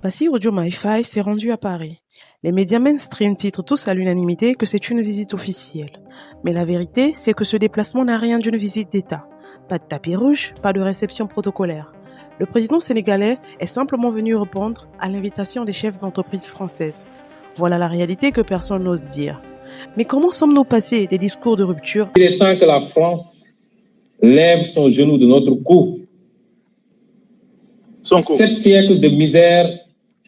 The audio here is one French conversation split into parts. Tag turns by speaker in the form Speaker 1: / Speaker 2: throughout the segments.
Speaker 1: Bassirou Diomaye Faye s'est rendu à Paris. Les médias mainstream titrent tous à l'unanimité que c'est une visite officielle. Mais la vérité, c'est que ce déplacement n'a rien d'une visite d'État. Pas de tapis rouge, pas de réception protocolaire. Le président sénégalais est simplement venu répondre à l'invitation des chefs d'entreprise françaises. Voilà la réalité que personne n'ose dire. Mais comment sommes-nous passés des discours de rupture?
Speaker 2: Il est temps que la France lève son genou de notre cou. 7 siècles de misère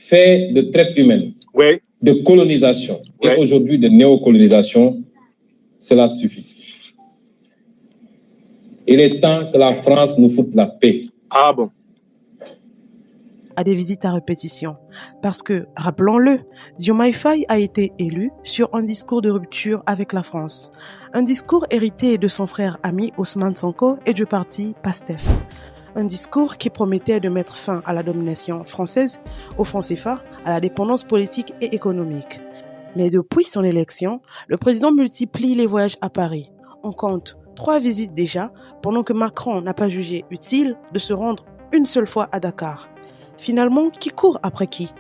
Speaker 2: fait de traite humaine,
Speaker 3: Oui.
Speaker 2: de colonisation
Speaker 3: Oui.
Speaker 2: et aujourd'hui de néocolonisation, cela suffit. Il est temps que la France nous foute la paix.
Speaker 3: Ah bon.
Speaker 1: À des visites à répétition. Parce que, rappelons-le, Diomaye Faye a été élu sur un discours de rupture avec la France. Un discours hérité de son frère ami Ousmane Sonko et du parti PASTEF. Un discours qui promettait de mettre fin à la domination française, au franc CFA, à la dépendance politique et économique. Mais depuis son élection, le président multiplie les voyages à Paris. On compte 3 visites déjà, pendant que Macron n'a pas jugé utile de se rendre une seule fois à Dakar. Finalement, qui court après qui?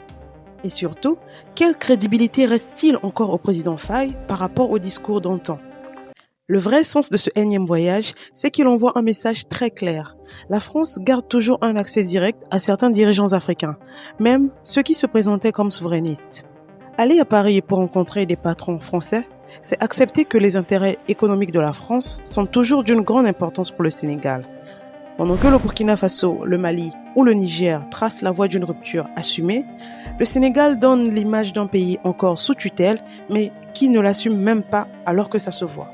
Speaker 1: Et surtout, quelle crédibilité reste-t-il encore au président Faye par rapport au discours d'antan? Le vrai sens de ce énième voyage, c'est qu'il envoie un message très clair. La France garde toujours un accès direct à certains dirigeants africains, même ceux qui se présentaient comme souverainistes. Aller à Paris pour rencontrer des patrons français, c'est accepter que les intérêts économiques de la France sont toujours d'une grande importance pour le Sénégal. Pendant que le Burkina Faso, le Mali ou le Niger tracent la voie d'une rupture assumée, le Sénégal donne l'image d'un pays encore sous tutelle, mais qui ne l'assume même pas alors que ça se voit.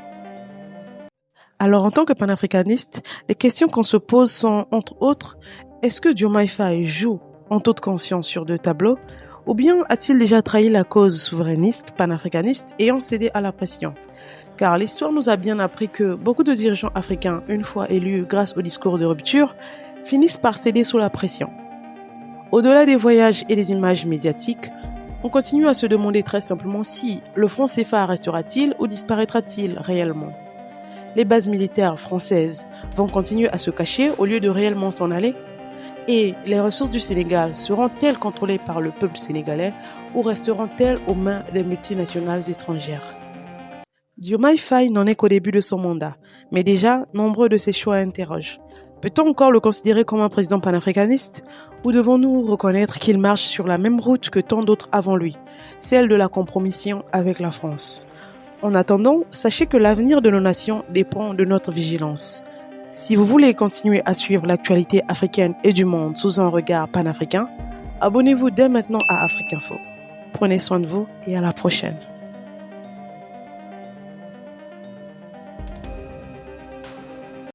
Speaker 1: Alors en tant que panafricaniste, les questions qu'on se pose sont, entre autres, est-ce que Diomaye Faye joue en toute conscience sur 2 tableaux, ou bien a-t-il déjà trahi la cause souverainiste, panafricaniste, ayant cédé à la pression? Car l'histoire nous a bien appris que beaucoup de dirigeants africains, une fois élus grâce au discours de rupture, finissent par céder sous la pression. Au-delà des voyages et des images médiatiques, on continue à se demander très simplement si le franc CFA restera-t-il ou disparaîtra-t-il réellement. Les bases militaires françaises vont continuer à se cacher au lieu de réellement s'en aller? Et les ressources du Sénégal seront-elles contrôlées par le peuple sénégalais ou resteront-elles aux mains des multinationales étrangères? Diomaye Faye n'en est qu'au début de son mandat, mais déjà, nombreux de ses choix interrogent. Peut-on encore le considérer comme un président panafricaniste? Ou devons-nous reconnaître qu'il marche sur la même route que tant d'autres avant lui, celle de la compromission avec la France? En attendant, sachez que l'avenir de nos nations dépend de notre vigilance. Si vous voulez continuer à suivre l'actualité africaine et du monde sous un regard panafricain, abonnez-vous dès maintenant à Afrique Info. Prenez soin de vous et à la prochaine.